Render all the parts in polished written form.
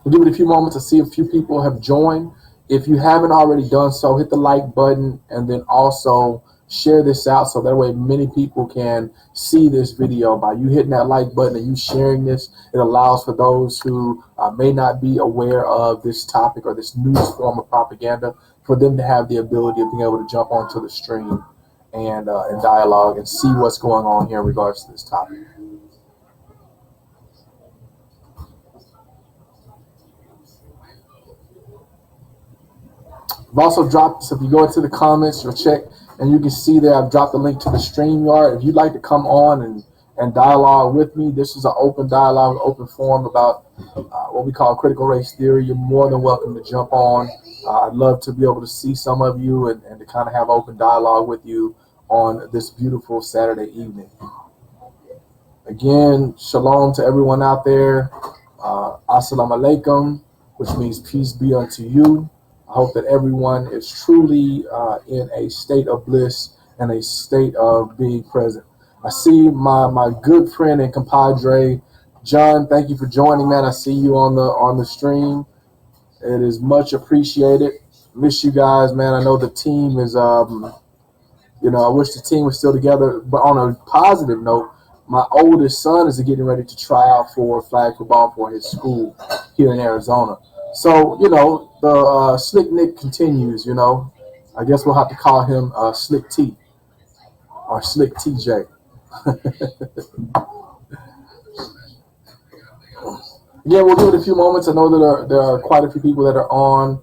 We'll give it a few moments to see if a few people have joined. If you haven't already done so, hit the like button and then also share this out so that way many people can see this video. By you hitting that like button and you sharing this, it allows for those who may not be aware of this topic or this new form of propaganda for them to have the ability of being able to jump onto the stream and dialogue and see what's going on here in regards to this topic. I've also dropped, so if you go into the comments, you'll check, and you can see there I've dropped the link to the StreamYard. If you'd like to come on and dialogue with me, this is an open dialogue, open forum about what we call critical race theory. You're more than welcome to jump on. I'd love to be able to see some of you and to kind of have open dialogue with you on this beautiful Saturday evening. Again, shalom to everyone out there. Assalamu alaikum, which means peace be unto you. I hope that everyone is truly in a state of bliss and a state of being present. I see my good friend and compadre, John. Thank you for joining, man. I see you on the stream. It is much appreciated. Miss you guys, man. I know the team is, I wish the team was still together. But on a positive note, my oldest son is getting ready to try out for flag football for his school here in Arizona. So, the Slick Nick continues, I guess we'll have to call him Slick T or Slick TJ. Yeah, we'll give it a few moments. I know that there are quite a few people that are on.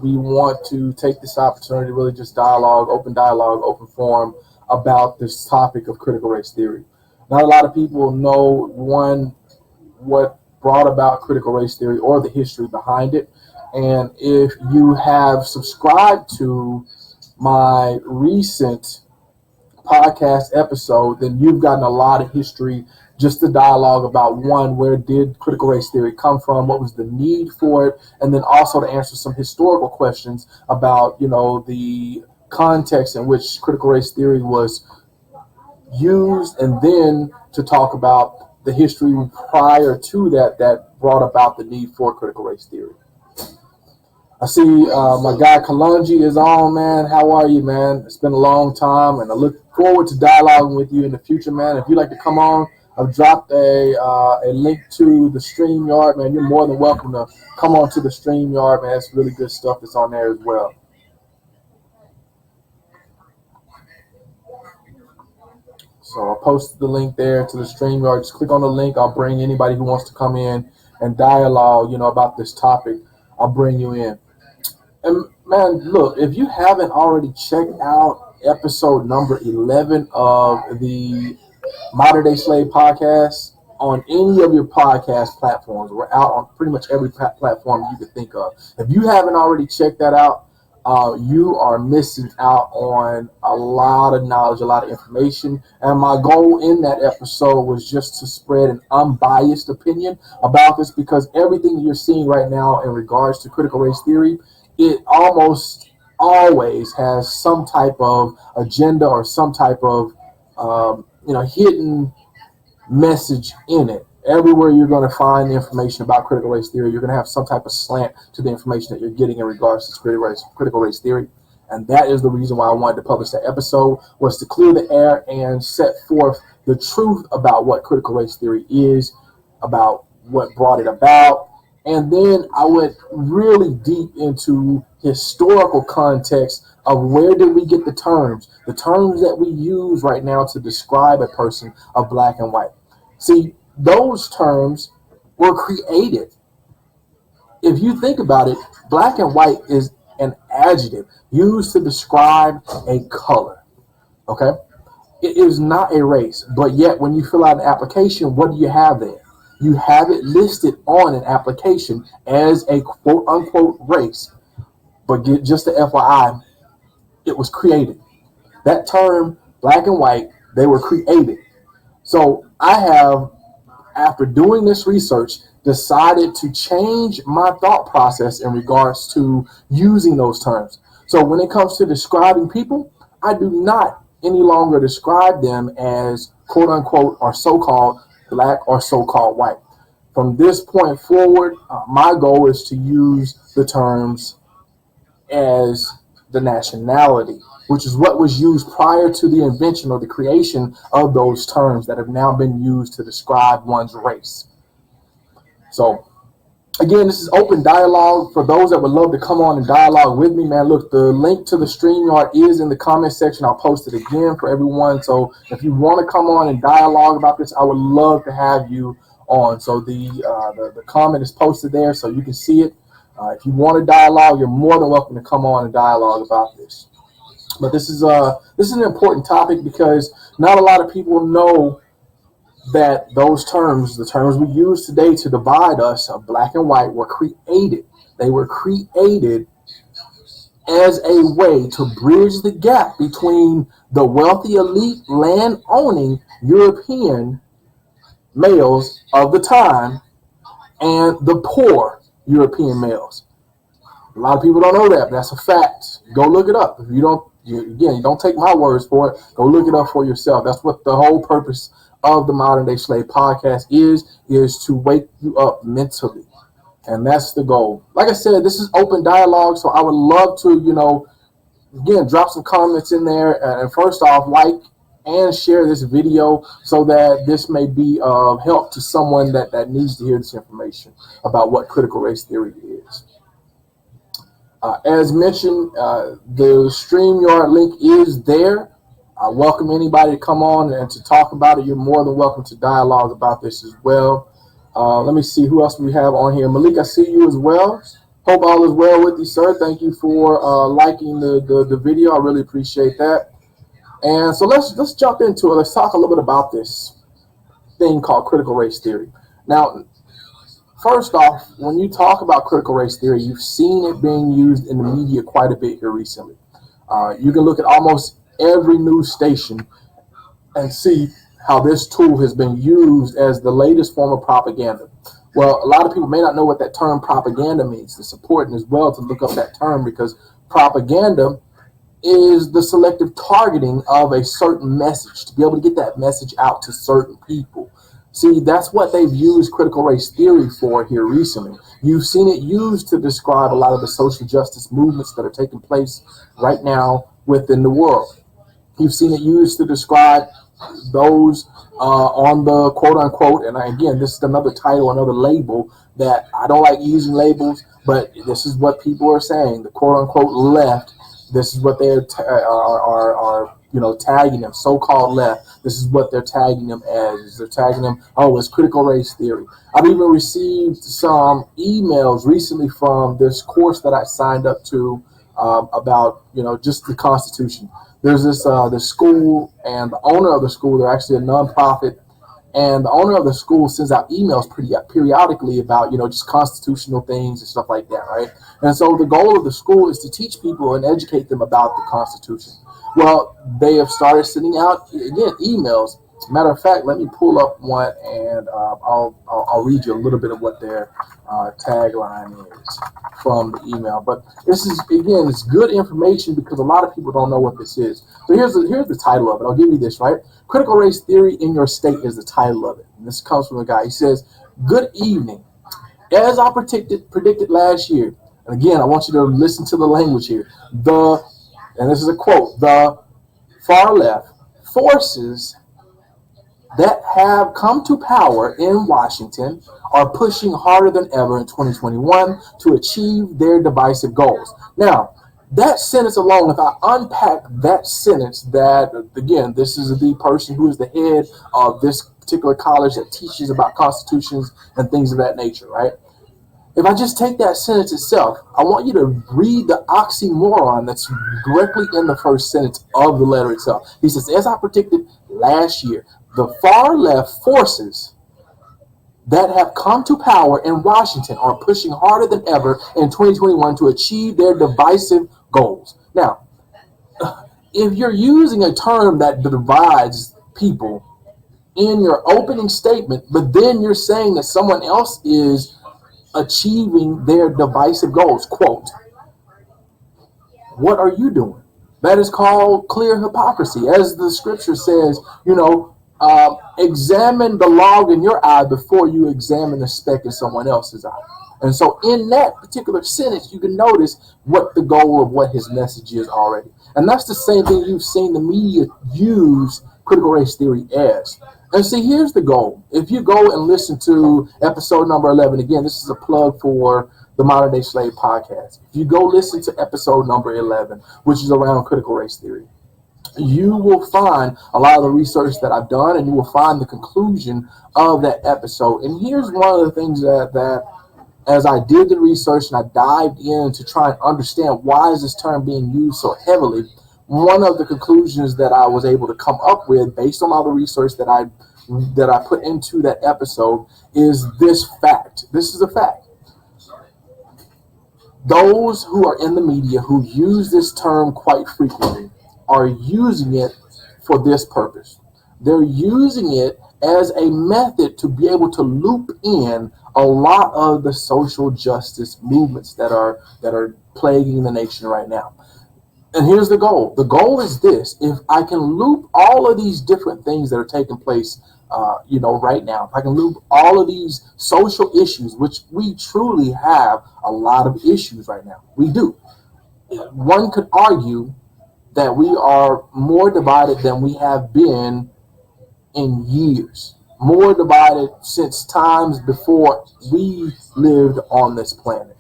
We want to take this opportunity to really just open dialogue, open forum about this topic of critical race theory. Not a lot of people know, what brought about critical race theory or the history behind it. And if you have subscribed to my recent podcast episode, then you've gotten a lot of history, just the dialogue about where did critical race theory come from, what was the need for it, and then also to answer some historical questions about, the context in which critical race theory was used, and then to talk about the history prior to that brought about the need for critical race theory. I see my guy Kalonji is on, man. How are you, man? It's been a long time, and I look forward to dialoguing with you in the future, man. If you'd like to come on, I've dropped a link to the StreamYard, man. You're more than welcome to come on to the StreamYard, man. It's really good stuff that's on there as well. So I'll post the link there to the StreamYard. Just click on the link. I'll bring anybody who wants to come in and dialogue, about this topic. I'll bring you in. And man, look, if you haven't already checked out episode number 11 of the Modern Day Slave podcast on any of your podcast platforms, we're out on pretty much every platform you could think of. If you haven't already checked that out, you are missing out on a lot of knowledge, a lot of information. And my goal in that episode was just to spread an unbiased opinion about this, because everything you're seeing right now in regards to critical race theory, it almost always has some type of agenda or some type of hidden message in it. Everywhere you're going to find the information about critical race theory, you're going to have some type of slant to the information that you're getting in regards to critical race theory. And that is the reason why I wanted to publish that episode, was to clear the air and set forth the truth about what critical race theory is, about what brought it about. And then I went really deep into historical context of where did we get the terms that we use right now to describe a person of black and white. See, those terms were created. If you think about it, black and white is an adjective used to describe a color. Okay? It is not a race, but yet when you fill out an application, what do you have there? You have it listed on an application as a quote unquote race. But just the FYI, it was created. That term, black and white, they were created. So I have, after doing this research, decided to change my thought process in regards to using those terms. So when it comes to describing people, I do not any longer describe them as quote unquote or so-called black or so-called white. From this point forward, my goal is to use the terms as the nationality, which is what was used prior to the invention or the creation of those terms that have now been used to describe one's race. So, again, this is open dialogue. For those that would love to come on and dialogue with me, man, look, the link to the StreamYard is in the comment section. I'll post it again for everyone. So if you want to come on and dialogue about this, I would love to have you on. So the comment is posted there so you can see it. If you want to dialogue, you're more than welcome to come on and dialogue about this. But this is an important topic because not a lot of people know that those terms, the terms we use today to divide us of black and white, were created. They were created as a way to bridge the gap between the wealthy elite land-owning European males of the time and the poor European males. A lot of people don't know that, but that's a fact. Go look it up. If you don't, you don't take my words for it. Go look it up for yourself. That's what the whole purpose of the Modern Day Slave podcast is to wake you up mentally. And that's the goal. Like I said, this is open dialogue, so I would love to, again, drop some comments in there. And first off, like and share this video so that this may be of help to someone that needs to hear this information about what critical race theory is. As mentioned, the StreamYard link is there. I welcome anybody to come on and to talk about it. You're more than welcome to dialogue about this as well. Let me see who else we have on here. Malik, I see you as well. Hope all is well with you, sir. Thank you for liking the video. I really appreciate that. And so let's jump into it. Let's talk a little bit about this thing called critical race theory. Now, first off, when you talk about critical race theory, you've seen it being used in the media quite a bit here recently. You can look at almost every news station and see how this tool has been used as the latest form of propaganda. Well, a lot of people may not know what that term propaganda means. It's important as well to look up that term because propaganda is the selective targeting of a certain message to be able to get that message out to certain people. See, that's what they've used critical race theory for here recently. You've seen it used to describe a lot of the social justice movements that are taking place right now within the world. You've seen it used to describe those on the quote unquote, and again, this is another title, another label that I don't like using labels, but this is what people are saying, the quote unquote left. This is what they are tagging them, so-called left. This is what they're tagging them as. They're tagging them, oh, it's critical race theory. I've even received some emails recently from this course that I signed up to about, just the Constitution. There's this school, and the owner of the school, they're actually a nonprofit, And the owner of the school sends out emails pretty periodically about, just constitutional things and stuff like that, right? And so the goal of the school is to teach people and educate them about the Constitution. Well, they have started sending out, again, emails. Matter of fact, let me pull up one, and I'll read you a little bit of what their tagline is from the email. But this is, again, it's good information because a lot of people don't know what this is. So here's the title of it. I'll give you this, right? Critical Race Theory in Your State is the title of it. And this comes from a guy. He says, "Good evening. As I predicted last year," and again, I want you to listen to the language here. And this is a quote, "The far left forces that have come to power in Washington are pushing harder than ever in 2021 to achieve their divisive goals." Now, that sentence alone, if I unpack that sentence, that, again, this is the person who is the head of this particular college that teaches about constitutions and things of that nature, right? If I just take that sentence itself, I want you to read the oxymoron that's directly in the first sentence of the letter itself. He says, "As I predicted last year, the far left forces that have come to power in Washington are pushing harder than ever in 2021 to achieve their divisive goals." Now, if you're using a term that divides people in your opening statement, but then you're saying that someone else is achieving their divisive goals, quote, what are you doing? That is called clear hypocrisy. As the scripture says, examine the log in your eye before you examine the speck in someone else's eye. And so in that particular sentence, you can notice what the goal of what his message is already. And that's the same thing you've seen the media use critical race theory as. And see, here's the goal. If you go and listen to episode number 11, again, this is a plug for the Modern Day Slave podcast. If you go listen to episode number 11, which is around critical race theory, you will find a lot of the research that I've done, and you will find the conclusion of that episode. And here's one of the things that as I did the research and I dived in to try and understand why is this term being used so heavily, one of the conclusions that I was able to come up with based on all the research that I put into that episode is this fact. This is a fact. Those who are in the media who use this term quite frequently are using it for this purpose. They're using it as a method to be able to loop in a lot of the social justice movements that are plaguing the nation right now. And here's the goal. The goal is this. If I can loop all of these different things that are taking place right now, if I can loop all of these social issues, which we truly have a lot of issues right now. We do. One could argue that we are more divided than we have been in years. More divided since times before we lived on this planet.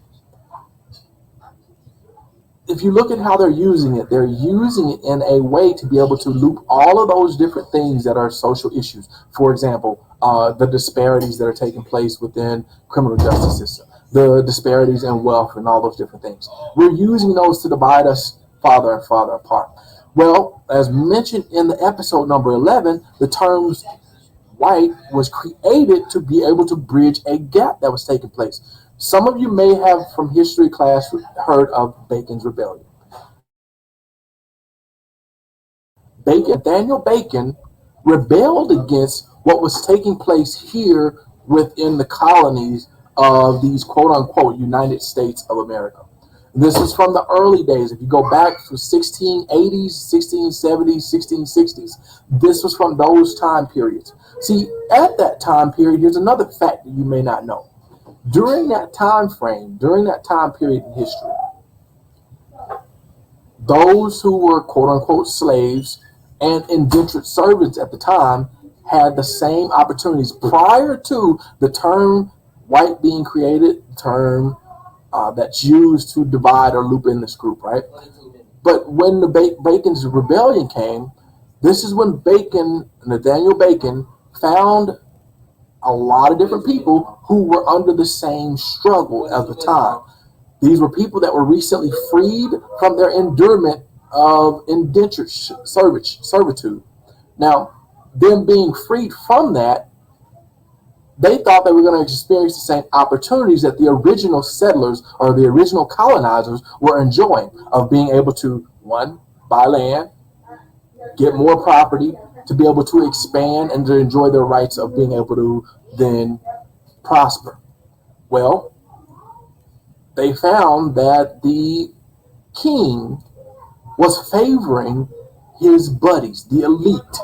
If you look at how they're using it in a way to be able to loop all of those different things that are social issues. For example, the disparities that are taking place within criminal justice system, the disparities in wealth and all those different things. We're using those to divide us farther and farther apart. Well, as mentioned in the episode number 11, the terms white was created to be able to bridge a gap that was taking place. Some of you may have from history class heard of Bacon's Rebellion. Daniel Bacon rebelled against what was taking place here within the colonies of these quote-unquote United States of America. This is from the early days. If you go back to 1680s, 1670s, 1660s, this was from those time periods. See, at that time period, here's another fact that you may not know. During that time frame, during that time period in history, those who were quote-unquote slaves and indentured servants at the time had the same opportunities prior to the term white being created, the term that's used to divide or loop in this group, right? But when the Bacon's Rebellion came, this is when Nathaniel Bacon found a lot of different people who were under the same struggle at the time. These were people that were recently freed from their endurement of indentured servitude. Now, them being freed from that, They thought they were going to experience the same opportunities that the original settlers or the original colonizers were enjoying, of being able to, one, buy land, get more property, to be able to expand and to enjoy their rights of being able to then prosper. Well, they found that the king was favoring his buddies, the elite,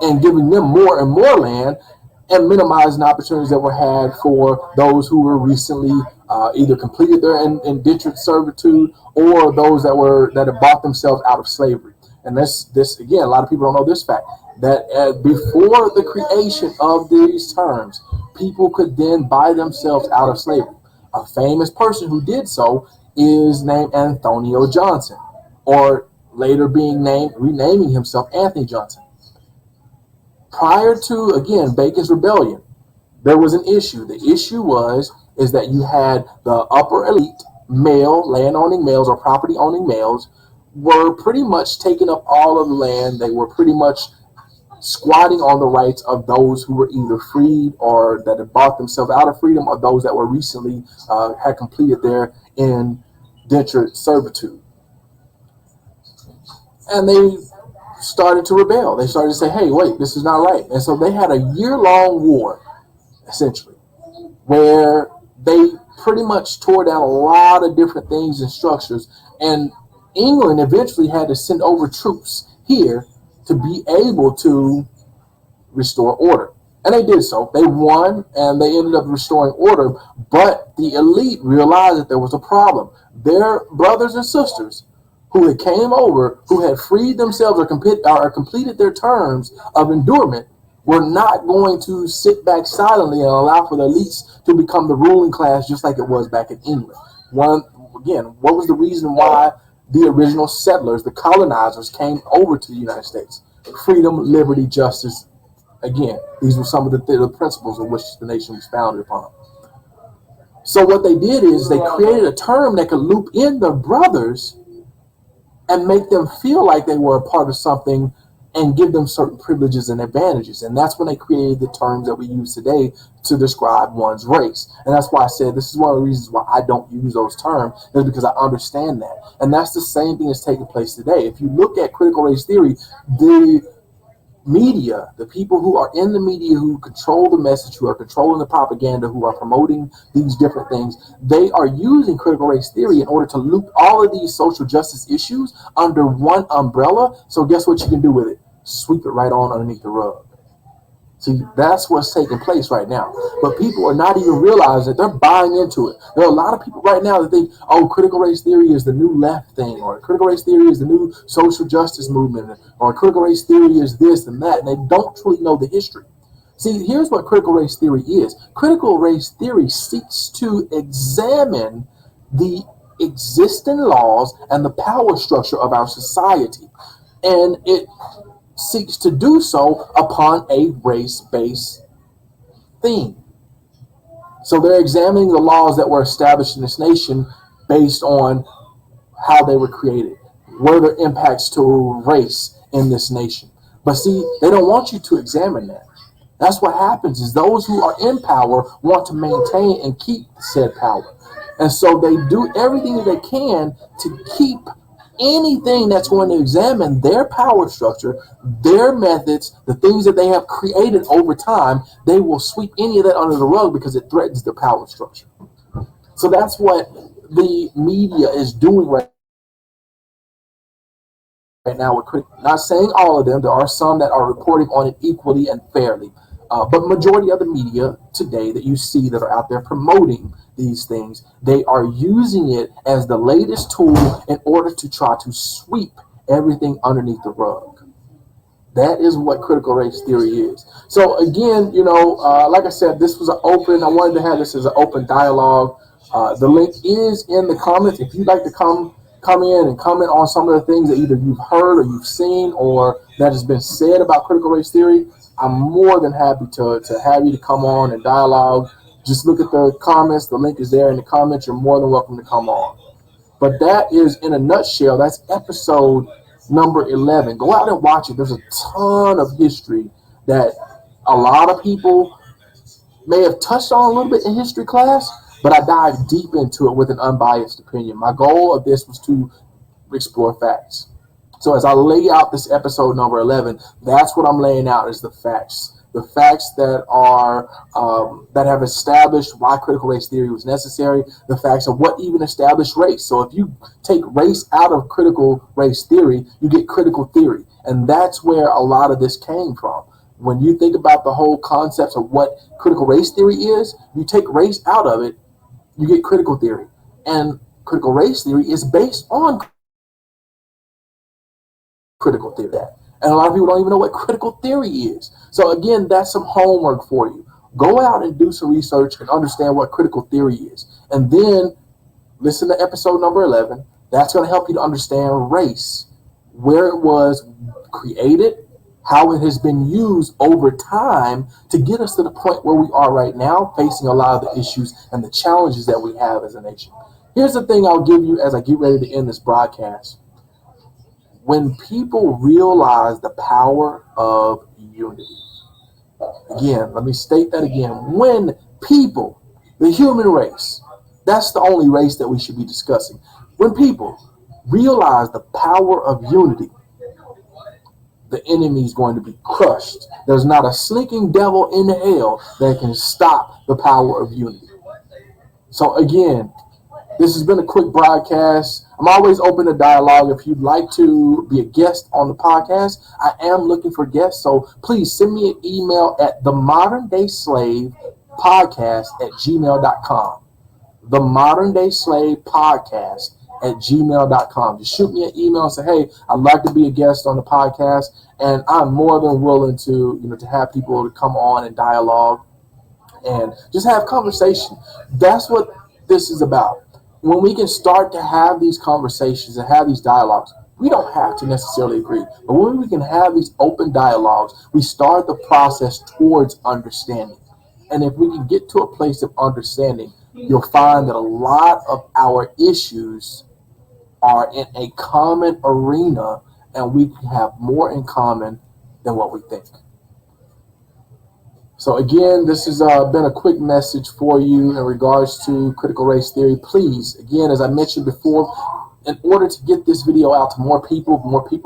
and giving them more and more land, and minimizing opportunities that were had for those who were recently either completed their indentured servitude, or those that had bought themselves out of slavery. And this again, a lot of people don't know this fact, that before the creation of these terms, people could then buy themselves out of slavery. A famous person who did so is named Antonio Johnson, or later renaming himself Anthony Johnson. Prior to, again, Bacon's Rebellion, there was an issue. The issue is that you had the upper elite, land-owning males or property-owning males, were pretty much taking up all of the land. They were pretty much squatting on the rights of those who were either freed or that had bought themselves out of freedom, or those that were recently had completed their indentured servitude. And they started to rebel. They started to say, hey, wait, this is not right. And so they had a year-long war, essentially, where they pretty much tore down a lot of different things and structures. And England eventually had to send over troops here to be able to restore order. And they did so. They won, and they ended up restoring order. But the elite realized that there was a problem. Their brothers and sisters who had came over, who had freed themselves or completed their terms of endurement, were not going to sit back silently and allow for the elites to become the ruling class, just like it was back in England. What was the reason why the original settlers, the colonizers, came over to the United States? Freedom, liberty, justice. Again, these were some of the principles on which the nation was founded upon. So what they did is they created a term that could loop in the brothers and make them feel like they were a part of something, and give them certain privileges and advantages. And that's when they created the terms that we use today to describe one's race. And that's why I said this is one of the reasons why I don't use those terms, is because I understand that. And that's the same thing that's taking place today. If you look at critical race theory, the media, the people who are in the media, who control the message, who are controlling the propaganda, who are promoting these different things, they are using critical race theory in order to loop all of these social justice issues under one umbrella. So guess what you can do with it? Sweep it right on underneath the rug. See, that's what's taking place right now. But people are not even realizing that they're buying into it. There are a lot of people right now that think, oh, critical race theory is the new left thing, or critical race theory is the new social justice movement, or critical race theory is this and that, and they don't truly know the history. See, here's what critical race theory is. Critical race theory seeks to examine the existing laws and the power structure of our society. And it seeks to do so upon a race-based theme. So they're examining the laws that were established in this nation based on how they were created. What are their impacts to race in this nation? But see, they don't want you to examine that. That's what happens, is those who are in power want to maintain and keep said power. And so they do everything that they can to keep anything that's going to examine their power structure, their methods, the things that they have created over time. They will sweep any of that under the rug because it threatens their power structure. So that's what the media is doing right now. Not saying all of them. There are some that are reporting on it equally and fairly. But majority of the media today that you see that are out there promoting these things, they are using it as the latest tool in order to try to sweep everything underneath the rug. That is what critical race theory is. So again, like I said, this was I wanted to have this as an open dialogue. The link is in the comments. If you'd like to come in and comment on some of the things that either you've heard or you've seen or that has been said about critical race theory, I'm more than happy to have you to come on and dialogue. Just look at the comments. The link is there in the comments. You're more than welcome to come on. But that is, in a nutshell, that's episode number 11. Go out and watch it. There's a ton of history that a lot of people may have touched on a little bit in history class, but I dived deep into it with an unbiased opinion. My goal of this was to explore facts. So as I lay out this episode number 11, that's what I'm laying out is the facts. The facts that are that have established why critical race theory was necessary. The facts of what even established race. So if you take race out of critical race theory, you get critical theory, and that's where a lot of this came from. When you think about the whole concepts of what critical race theory is, you take race out of it, you get critical theory, and critical race theory is based on critical theory. And a lot of people don't even know what critical theory is. So again, that's some homework for you. Go out and do some research and understand what critical theory is. And then listen to episode number 11. That's going to help you to understand race, where it was created, how it has been used over time to get us to the point where we are right now, facing a lot of the issues and the challenges that we have as a nation. Here's the thing I'll give you as I get ready to end this broadcast. When people realize the power of unity, again, let me state that again. When people, the human race, that's the only race that we should be discussing. When people realize the power of unity, the enemy is going to be crushed. There's not a slinking devil in hell that can stop the power of unity. So again, this has been a quick broadcast. I'm always open to dialogue. If you'd like to be a guest on the podcast, I am looking for guests. So please send me an email at themoderndayslavepodcast@gmail.com. themoderndayslavepodcast@gmail.com. Just shoot me an email and say, hey, I'd like to be a guest on the podcast. And I'm more than willing to, to have people to come on and dialogue and just have conversation. That's what this is about. When we can start to have these conversations and have these dialogues, we don't have to necessarily agree. But when we can have these open dialogues, we start the process towards understanding. And if we can get to a place of understanding, you'll find that a lot of our issues are in a common arena, and we can have more in common than what we think. So again, this has been a quick message for you in regards to critical race theory. Please, again, as I mentioned before, in order to get this video out to more people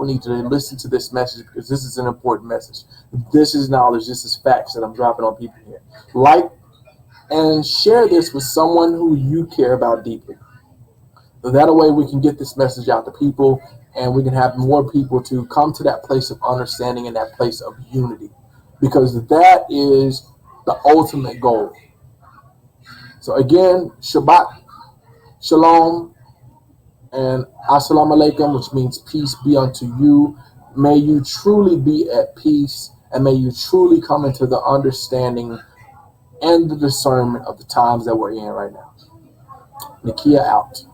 need to listen to this message, because this is an important message. This is knowledge. This is facts that I'm dropping on people here. Like and share this with someone who you care about deeply. So that way we can get this message out to people, and we can have more people to come to that place of understanding and that place of unity. Because that is the ultimate goal. So again, Shabbat, Shalom, and Assalamu alaikum, which means peace be unto you. May you truly be at peace, and may you truly come into the understanding and the discernment of the times that we're in right now. Nikia out.